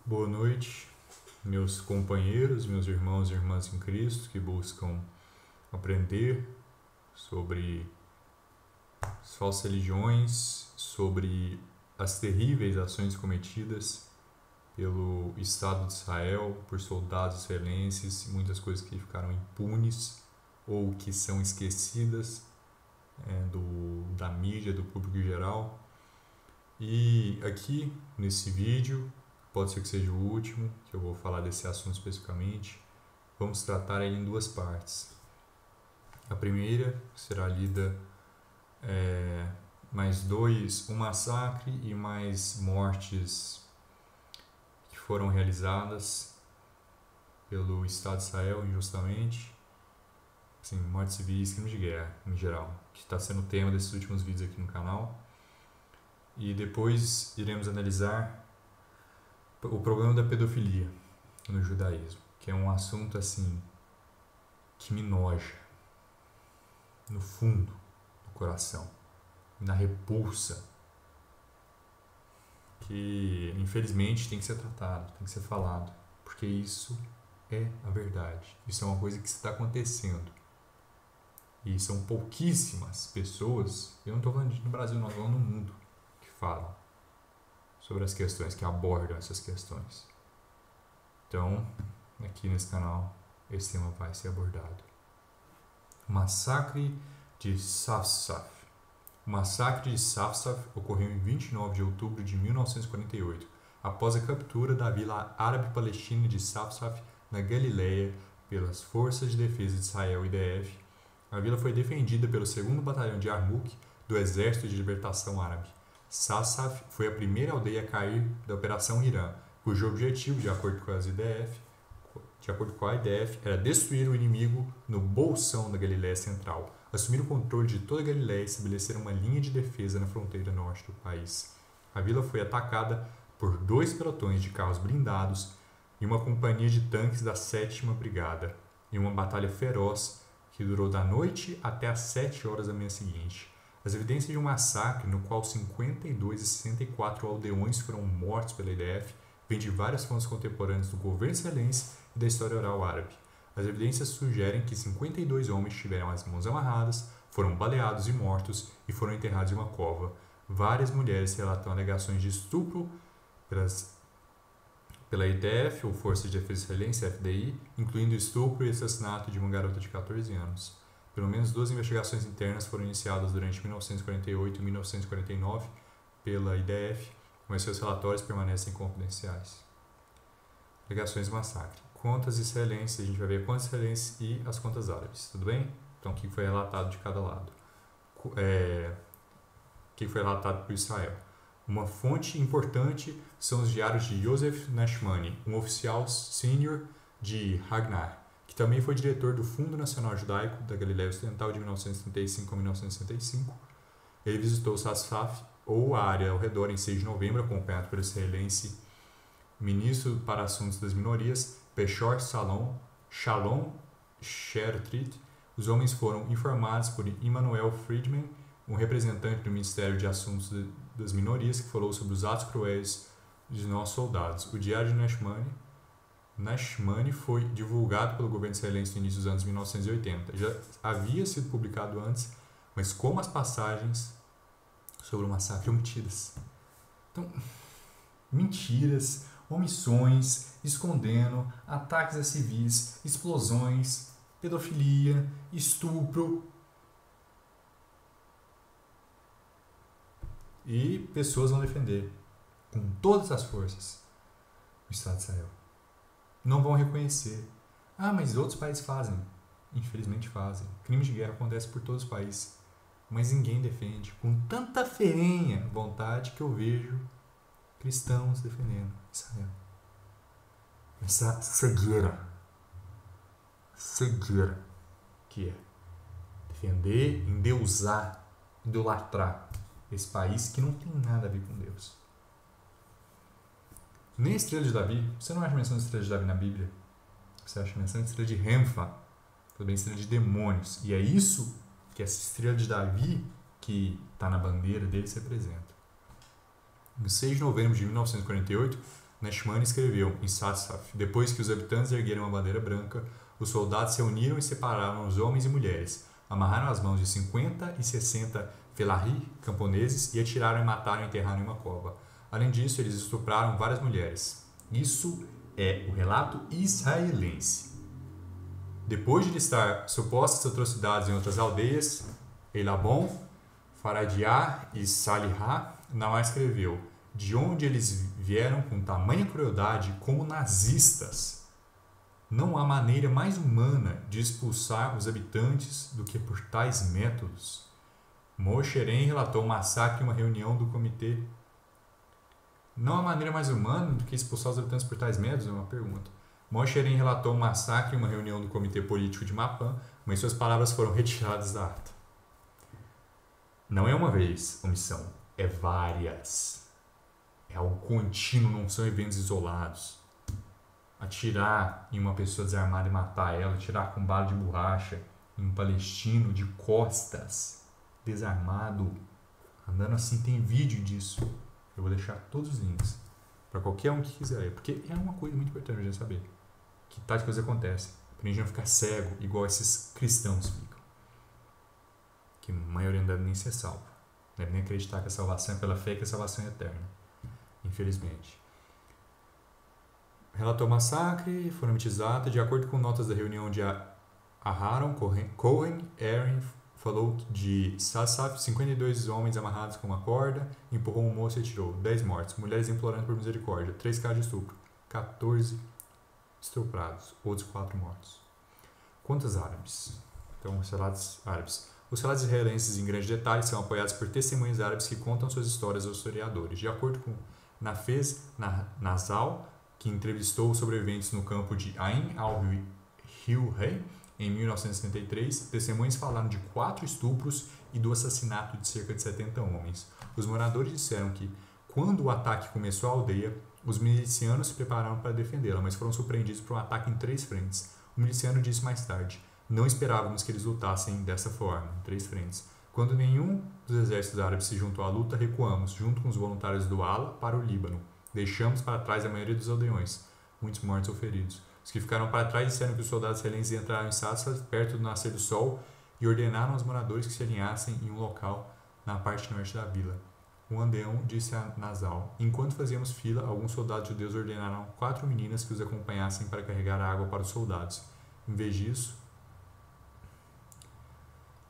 Boa noite, meus companheiros, meus irmãos e irmãs em Cristo que buscam aprender sobre as falsas religiões, sobre as terríveis ações cometidas pelo Estado de Israel, por soldados israelenses, muitas coisas que ficaram impunes ou que são esquecidas da mídia, do público em geral. E aqui nesse vídeo, pode ser que seja o último, que eu vou falar desse assunto especificamente, vamos tratar ele em duas partes. A primeira será lida um massacre e mais mortes que foram realizadas pelo Estado de Israel injustamente, assim, mortes civis, crimes de guerra em geral, que está sendo o tema desses últimos vídeos aqui no canal. E depois iremos analisar o problema da pedofilia no judaísmo, que é um assunto assim que me noja no fundo do coração, na repulsa, que infelizmente tem que ser tratado, tem que ser falado, porque isso é a verdade, isso é uma coisa que está acontecendo. E são pouquíssimas pessoas, eu não estou falando no Brasil, não, estou falando no mundo, que falam sobre as questões, que abordam essas questões. Então, aqui nesse canal, esse tema vai ser abordado. O massacre de Safsaf. O massacre de Safsaf ocorreu em 29 de outubro de 1948, após a captura da vila árabe-palestina de Safsaf, na Galileia, pelas Forças de Defesa de Israel, IDF. A vila foi defendida pelo 2º Batalhão de Yarmouk do Exército de Libertação Árabe. Safsaf foi a primeira aldeia a cair da Operação Irã, cujo objetivo, de acordo com a IDF, era destruir o inimigo no bolsão da Galiléia Central, assumir o controle de toda a Galiléia e estabelecer uma linha de defesa na fronteira norte do país. A vila foi atacada por 2 pelotões de carros blindados e uma companhia de tanques da 7ª Brigada, em uma batalha feroz que durou da noite até às 7 horas da manhã seguinte. As evidências de um massacre no qual 52 e 64 aldeões foram mortos pela IDF vêm de várias fontes contemporâneas do governo israelense e da história oral árabe. As evidências sugerem que 52 homens tiveram as mãos amarradas, foram baleados e mortos e foram enterrados em uma cova. Várias mulheres relatam alegações de estupro pela IDF, ou Força de Defesa Israelense, FDI, incluindo estupro e assassinato de uma garota de 14 anos. Pelo menos 2 investigações internas foram iniciadas durante 1948 e 1949 pela IDF, mas seus relatórios permanecem confidenciais. Alegações de massacre. Contas israelenses, a gente vai ver a conta israelense e as contas árabes, tudo bem? Então, o que foi relatado de cada lado? O que foi relatado por Israel? Uma fonte importante são os diários de Yosef Nashmani, um oficial sênior de Haganah, que também foi diretor do Fundo Nacional Judaico da Galiléia Ocidental de 1935 a 1965. Ele visitou Safsaf, ou a área ao redor, em 6 de novembro, acompanhado pelo israelense ministro para Assuntos das Minorias, Peshor Shalom Shertrit. Os homens foram informados por Immanuel Friedman, um representante do Ministério de Assuntos das Minorias, que falou sobre os atos cruéis de nossos soldados. O diário de Nashmani foi divulgado pelo governo israelense no início dos anos 1980. Já havia sido publicado antes, mas como as passagens sobre o massacre omitidas. Então, mentiras, omissões, escondendo, ataques a civis, explosões, pedofilia, estupro. E pessoas vão defender, com todas as forças, o Estado de Israel. Não vão reconhecer. Ah, mas outros países fazem. Infelizmente fazem. Crimes de guerra acontecem por todos os países. Mas ninguém defende. Com tanta ferrenha vontade que eu vejo cristãos defendendo Israel. Essa cegueira que é defender, endeusar, idolatrar esse país que não tem nada a ver com Deus. Nem a estrela de Davi, você não acha menção de estrela de Davi na Bíblia? Você acha menção de estrela de Renfa, também estrela de demônios. E é isso que essa estrela de Davi, que está na bandeira deles, representa. Em 6 de novembro de 1948, Nashman escreveu em Sassaf: depois que os habitantes ergueram uma bandeira branca, os soldados se reuniram e separaram os homens e mulheres, amarraram as mãos de 50 e 60 Felahi, camponeses, e atiraram e mataram e enterraram em uma cova. Além disso, eles estupraram várias mulheres. Isso é o relato israelense. Depois de listar supostas atrocidades em outras aldeias, Elabon, Faradiá e Salihá, Naamá escreveu: de onde eles vieram com tamanha crueldade como nazistas. Não há maneira mais humana de expulsar os habitantes do que por tais métodos. Mosherem relatou um massacre em uma reunião do comitê. Não há maneira mais humana do que expulsar os habitantes por tais métodos? É uma pergunta. Mosherem relatou um massacre em uma reunião do comitê político de Mapam, mas suas palavras foram retiradas da ata. Não é uma vez omissão, é várias. É algo contínuo, não são eventos isolados. Atirar em uma pessoa desarmada e matar ela, atirar com bala de borracha em um palestino de costas, desarmado, andando assim, tem vídeo disso. Eu vou deixar todos os links para qualquer um que quiser, porque é uma coisa muito importante a gente saber que tais coisas acontecem, para a gente não ficar cego igual esses cristãos ficam, que a maioria não deve nem ser salvo, não deve nem acreditar que a salvação é pela fé, que a salvação é eterna, infelizmente. Relatou o massacre, foramitizados, de acordo com notas da reunião de Aharon, Cohen, Aaron falou de Sassaf, 52 homens amarrados com uma corda, empurrou um moço e atirou, 10 mortos, mulheres implorando por misericórdia, 3 casos de estupro, 14 estuprados, outros 4 mortos. Quantos árabes? Então, os relatos árabes. Os relatos israelenses em grande detalhe são apoiados por testemunhas árabes que contam suas histórias aos historiadores. De acordo com Nafez Nazal, que entrevistou os sobreviventes no campo de Ain al-Hilrei, em 1973, testemunhas falaram de 4 estupros e do assassinato de cerca de 70 homens. Os moradores disseram que, quando o ataque começou à aldeia, os milicianos se prepararam para defendê-la, mas foram surpreendidos por um ataque em 3 frentes. O miliciano disse mais tarde: não esperávamos que eles lutassem dessa forma, em 3 frentes. Quando nenhum dos exércitos árabes se juntou à luta, recuamos, junto com os voluntários do Ala, para o Líbano. Deixamos para trás a maioria dos aldeões, muitos mortos ou feridos. Os que ficaram para trás disseram que os soldados israelenses entraram em Sassaf, perto do nascer do sol, e ordenaram aos moradores que se alinhassem em um local na parte norte da vila. Um aldeão disse a Nazal: enquanto fazíamos fila, alguns soldados judeus ordenaram 4 meninas que os acompanhassem para carregar água para os soldados. Em vez disso,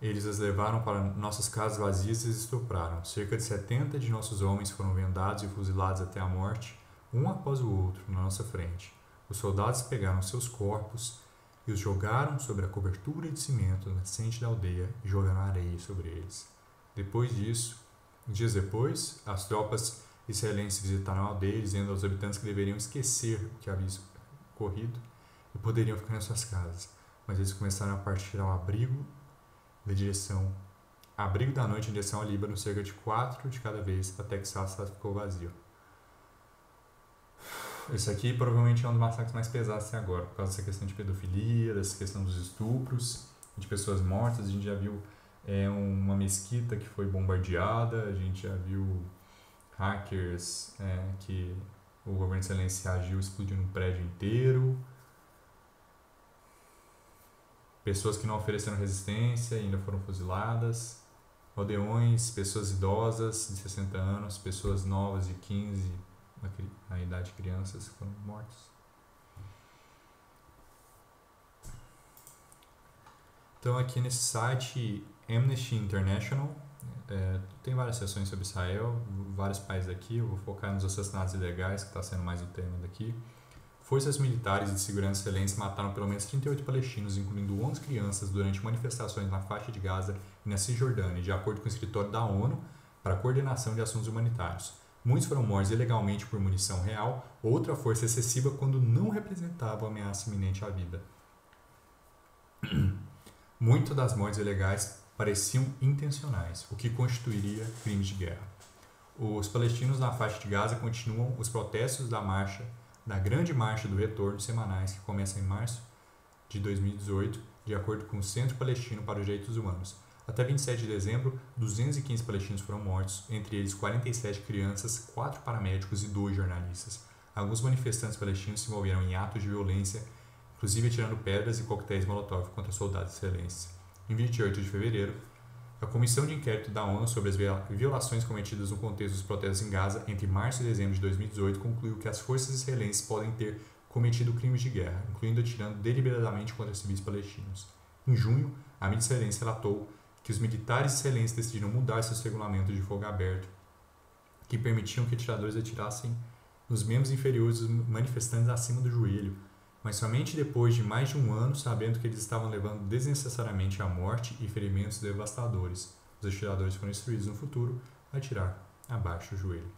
eles as levaram para nossas casas vazias e as estupraram. Cerca de 70 de nossos homens foram vendados e fuzilados até a morte, um após o outro, na nossa frente. Os soldados pegaram seus corpos e os jogaram sobre a cobertura de cimento nascente da aldeia e jogaram areia sobre eles. Depois disso, dias depois, as tropas israelenses visitaram a aldeia, dizendo aos habitantes que deveriam esquecer o que havia ocorrido e poderiam ficar em suas casas. Mas eles começaram a partilhar o abrigo da noite em direção ao Líbano, cerca de 4 de cada vez, até que Sassaf ficou vazio. Esse aqui provavelmente é um dos massacres mais pesados até agora, por causa dessa questão de pedofilia, dessa questão dos estupros, de pessoas mortas. A gente já viu uma mesquita que foi bombardeada, a gente já viu hackers que o governo israelense agiu explodindo um prédio inteiro, pessoas que não ofereceram resistência e ainda foram fuziladas, aldeões, pessoas idosas de 60 anos, pessoas novas de 15, na idade de crianças, foram mortos. Então aqui nesse site Amnesty International tem várias seções sobre Israel, vários países aqui. Eu vou focar nos assassinatos ilegais, que está sendo mais o tema daqui. Forças militares e de segurança israelenses mataram pelo menos 38 palestinos, incluindo 11 crianças, durante manifestações na faixa de Gaza e na Cisjordânia, de acordo com o escritório da ONU para a Coordenação de Assuntos Humanitários. Muitos foram mortos ilegalmente por munição real, outra força excessiva quando não representava ameaça iminente à vida. Muitas das mortes ilegais pareciam intencionais, o que constituiria crimes de guerra. Os palestinos na faixa de Gaza continuam os protestos da Grande Marcha do Retorno semanais, que começa em março de 2018, de acordo com o Centro Palestino para os Direitos Humanos. Até 27 de dezembro, 215 palestinos foram mortos, entre eles 47 crianças, 4 paramédicos e 2 jornalistas. alguns manifestantes palestinos se envolveram em atos de violência, inclusive atirando pedras e coquetéis Molotov contra soldados israelenses. Em 28 de fevereiro, a Comissão de Inquérito da ONU sobre as violações cometidas no contexto dos protestos em Gaza entre março e dezembro de 2018 concluiu que as forças israelenses podem ter cometido crimes de guerra, incluindo atirando deliberadamente contra civis palestinos. Em junho, a mídia israelense relatou que os militares israelenses decidiram mudar seus regulamentos de fogo aberto, que permitiam que atiradores atirassem nos membros inferiores dos manifestantes acima do joelho, mas somente depois de mais de um ano, sabendo que eles estavam levando desnecessariamente à morte e ferimentos devastadores. Os atiradores foram instruídos no futuro a atirar abaixo do joelho.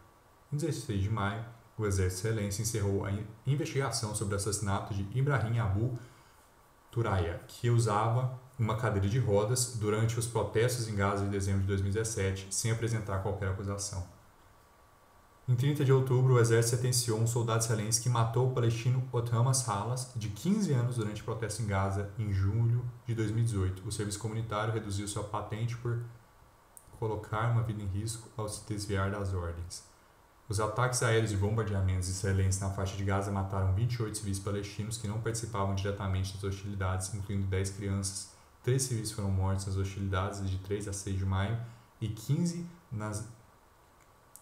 Em 16 de maio, o exército israelense encerrou a investigação sobre o assassinato de Ibrahim Abu Turaya, que usava uma cadeira de rodas durante os protestos em Gaza de dezembro de 2017, sem apresentar qualquer acusação. Em 30 de outubro, o exército sentenciou um soldado israelense que matou o palestino Othman Salas, de 15 anos, durante protesto em Gaza, em julho de 2018. O serviço comunitário reduziu sua patente por colocar uma vida em risco ao se desviar das ordens. Os ataques aéreos e bombardeamentos israelenses na faixa de Gaza mataram 28 civis palestinos que não participavam diretamente das hostilidades, incluindo 10 crianças. 3 civis foram mortos nas hostilidades de 3 a 6 de maio e 15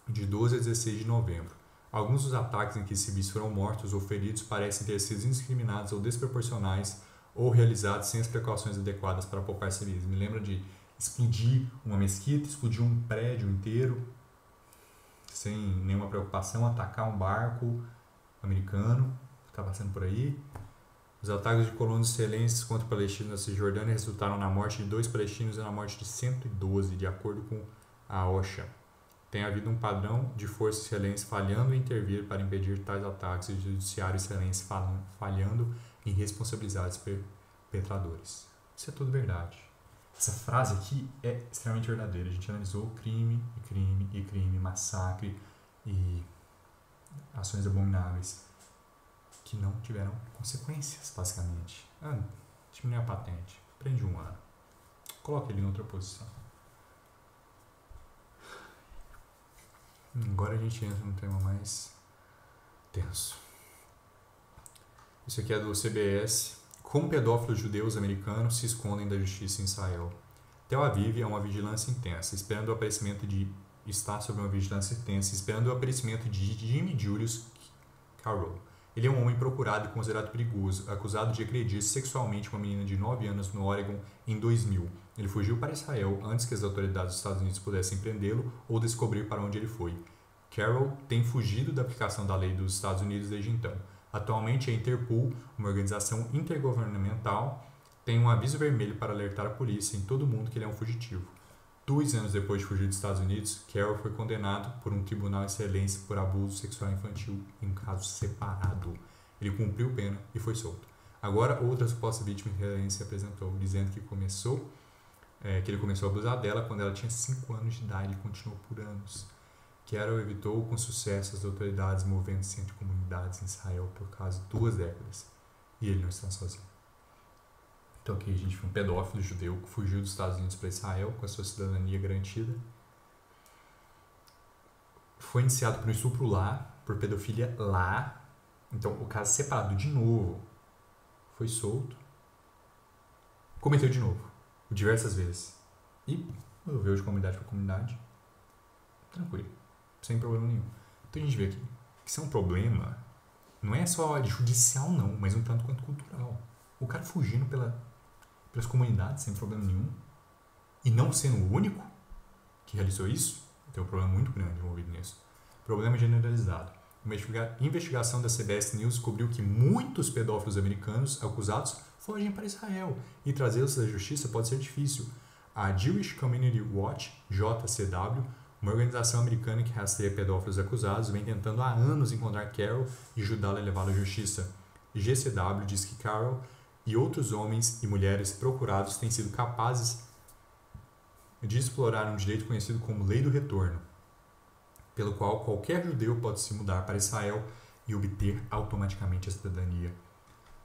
de 12 a 16 de novembro. Alguns dos ataques em que civis foram mortos ou feridos parecem ter sido indiscriminados ou desproporcionais ou realizados sem as precauções adequadas para poupar civis. Me lembra de explodir uma mesquita, explodir um prédio inteiro, sem nenhuma preocupação, atacar um barco americano que está passando por aí. Os ataques de colonos israelenses contra palestinos na Cisjordânia resultaram na morte de 2 palestinos e na morte de 112, de acordo com a OSHA. Tem havido um padrão de forças israelenses falhando em intervir para impedir tais ataques e o judiciário israelense falhando em responsabilizar os perpetradores. Isso é tudo verdade. Essa frase aqui é extremamente verdadeira. A gente analisou crime, massacre e ações abomináveis que não tiveram consequências, basicamente. Diminui a patente, prende 1 ano, coloca ele em outra posição. Agora a gente entra num tema mais tenso. Isso aqui é do CBS. Como pedófilos judeus americanos se escondem da justiça em Israel. Tel Aviv é uma vigilância intensa, esperando o aparecimento de Jimmy Julius Carroll. Ele é um homem procurado e considerado perigoso, acusado de agredir sexualmente uma menina de 9 anos no Oregon em 2000. Ele fugiu para Israel antes que as autoridades dos Estados Unidos pudessem prendê-lo ou descobrir para onde ele foi. Carroll tem fugido da aplicação da lei dos Estados Unidos desde então. Atualmente, a Interpol, uma organização intergovernamental, tem um aviso vermelho para alertar a polícia em todo o mundo que ele é um fugitivo. 2 anos depois de fugir dos Estados Unidos, Carroll foi condenado por um tribunal israelense por abuso sexual infantil em um caso separado. Ele cumpriu pena e foi solto. Agora, outra suposta vítima israelense se apresentou, dizendo que ele começou a abusar dela quando ela tinha 5 anos de idade e continuou por anos. Carroll evitou com sucesso as autoridades movendo-se entre comunidades em Israel por quase 2 décadas. E ele não está sozinho. Então aqui a gente viu um pedófilo judeu que fugiu dos Estados Unidos para Israel com a sua cidadania garantida. Foi indiciado por estupro lá, por pedofilia lá. Então o caso separado de novo. Foi solto. Cometeu de novo. Diversas vezes. E moveu de comunidade para comunidade. Tranquilo. Sem problema nenhum. Então a gente vê aqui que isso é um problema. Não é só judicial não, mas um tanto quanto cultural. O cara fugindo pelas comunidades sem problema nenhum e não sendo o único que realizou isso, tem um problema muito grande envolvido nisso. Problema generalizado. Uma investigação da CBS News descobriu que muitos pedófilos americanos acusados fogem para Israel e trazê-los à justiça pode ser difícil. A Jewish Community Watch, JCW, uma organização americana que rastreia pedófilos acusados, vem tentando há anos encontrar Carroll e ajudá-lo a levá-lo à justiça. GCW diz que Carroll e outros homens e mulheres procurados têm sido capazes de explorar um direito conhecido como Lei do Retorno, pelo qual qualquer judeu pode se mudar para Israel e obter automaticamente a cidadania.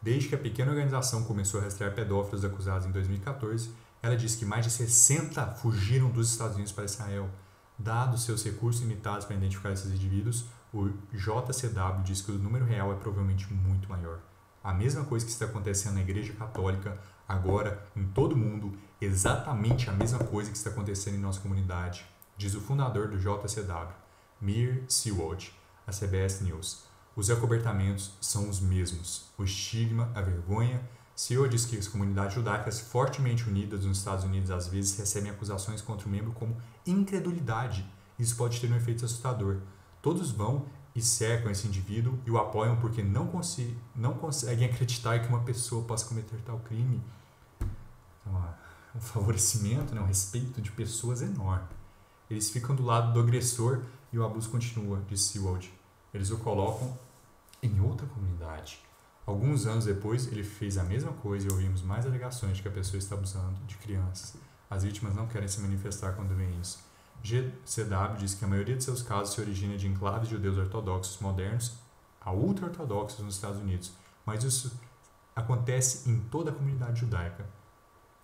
Desde que a pequena organização começou a rastrear pedófilos acusados em 2014, ela diz que mais de 60 fugiram dos Estados Unidos para Israel. Dados seus recursos limitados para identificar esses indivíduos, O JCW diz que o número real é provavelmente muito maior. A mesma coisa que está acontecendo na Igreja Católica agora em todo o mundo, exatamente a mesma coisa que está acontecendo em nossa comunidade, diz o fundador do JCW, Mir Seward, a CBS News. Os acobertamentos são os mesmos. O estigma, a vergonha. Seward diz que as comunidades judaicas fortemente unidas nos Estados Unidos às vezes recebem acusações contra o membro como incredulidade. Isso pode ter um efeito assustador. Todos vão e cercam esse indivíduo e o apoiam porque não conseguem acreditar que uma pessoa possa cometer tal crime. Então, um favorecimento, um respeito de pessoas enorme. Eles ficam do lado do agressor e o abuso continua, diz Seward. Eles o colocam em outra comunidade. Alguns anos depois, ele fez a mesma coisa e ouvimos mais alegações de que a pessoa está abusando de crianças. As vítimas não querem se manifestar quando veem isso. GCW diz que a maioria de seus casos se origina de enclaves de judeus ortodoxos modernos a ultra-ortodoxos nos Estados Unidos, mas isso acontece em toda a comunidade judaica.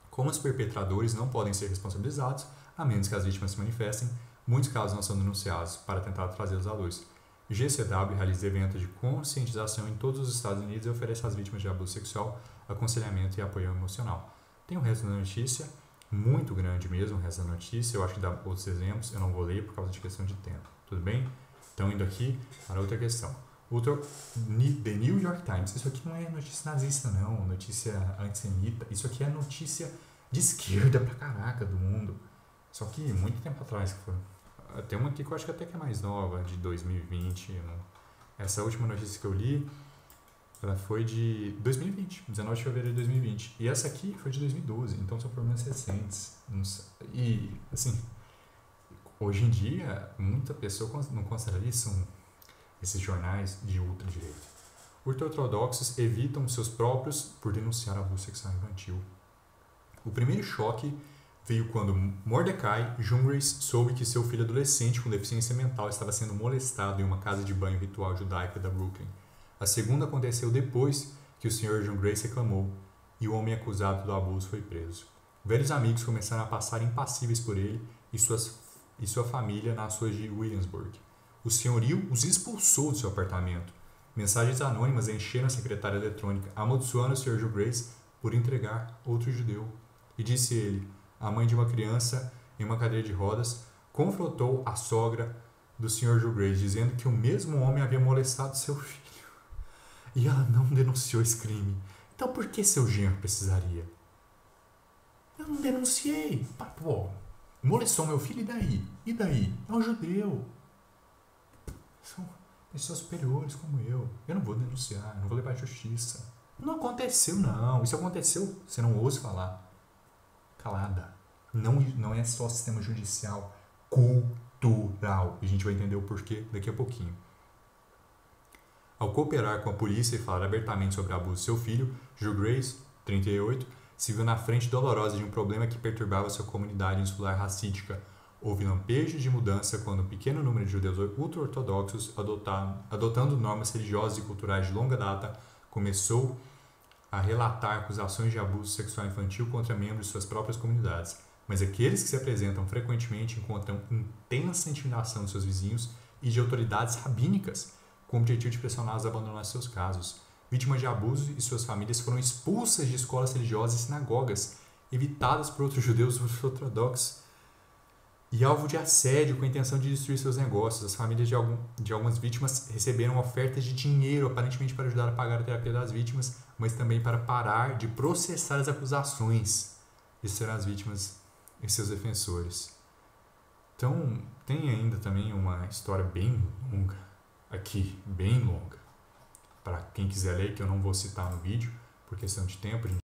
Como os perpetradores não podem ser responsabilizados, a menos que as vítimas se manifestem, muitos casos não são denunciados para tentar trazê-los à luz. O GCW realiza eventos de conscientização em todos os Estados Unidos e oferece às vítimas de abuso sexual aconselhamento e apoio emocional. Tem o resto da notícia, muito grande mesmo o resto da notícia, eu acho que dá outros exemplos, eu não vou ler por causa de questão de tempo, tudo bem? Então, indo aqui para outra questão. The New York Times, isso aqui não é notícia nazista não, notícia antissemita, isso aqui é notícia de esquerda pra caraca do mundo. Só que muito tempo atrás que foi. Tem uma aqui que eu acho que até que é mais nova, de 2020. Essa última notícia que eu li, ela foi de 2020, 19 de fevereiro de 2020. E essa aqui foi de 2012, então são problemas recentes. E, assim, hoje em dia, muita pessoa não considera isso esses jornais de ultradireita. Ultra-ortodoxos evitam seus próprios por denunciar abuso sexual infantil. O primeiro choque veio quando Mordecai Jungreis soube que seu filho adolescente com deficiência mental estava sendo molestado em uma casa de banho ritual judaica da Brooklyn. A segunda aconteceu depois que o Sr. Jungreis reclamou e o homem acusado do abuso foi preso. Velhos amigos começaram a passar impassíveis por ele e sua família nas ruas de Williamsburg. O senhorio os expulsou do seu apartamento. Mensagens anônimas encheram a secretária eletrônica, amaldiçoando o Sr. Jungreis por entregar outro judeu. E disse ele, a mãe de uma criança em uma cadeira de rodas, confrontou a sogra do Sr. Jungreis, dizendo que o mesmo homem havia molestado seu filho. E ela não denunciou esse crime. Então por que seu genro precisaria? Eu não denunciei. Pô, molestou meu filho e daí? E daí? É um judeu. São pessoas superiores como eu. Eu não vou denunciar, não vou levar à justiça. Não aconteceu, não. Isso aconteceu, você não ouve falar. Calada. Não é só sistema judicial, cultural. E a gente vai entender o porquê daqui a pouquinho. Ao cooperar com a polícia e falar abertamente sobre o abuso de seu filho, Jungreis, 38, se viu na frente dolorosa de um problema que perturbava sua comunidade insular racídica. Houve lampejos de mudança quando um pequeno número de judeus ultra-ortodoxos, adotando normas religiosas e culturais de longa data, começou a relatar acusações de abuso sexual infantil contra membros de suas próprias comunidades. Mas aqueles que se apresentam frequentemente encontram intensa intimidação de seus vizinhos e de autoridades rabínicas, com o objetivo de pressioná-los a abandonar seus casos. Vítimas de abuso e suas famílias foram expulsas de escolas religiosas e sinagogas, evitadas por outros judeus ortodoxos, e alvo de assédio com a intenção de destruir seus negócios. As famílias de algumas vítimas receberam ofertas de dinheiro, aparentemente para ajudar a pagar a terapia das vítimas, mas também para parar de processar as acusações de ser as vítimas e seus defensores. Então, tem ainda também uma história bem longa, aqui, bem longa, para quem quiser ler, que eu não vou citar no vídeo, por questão de tempo,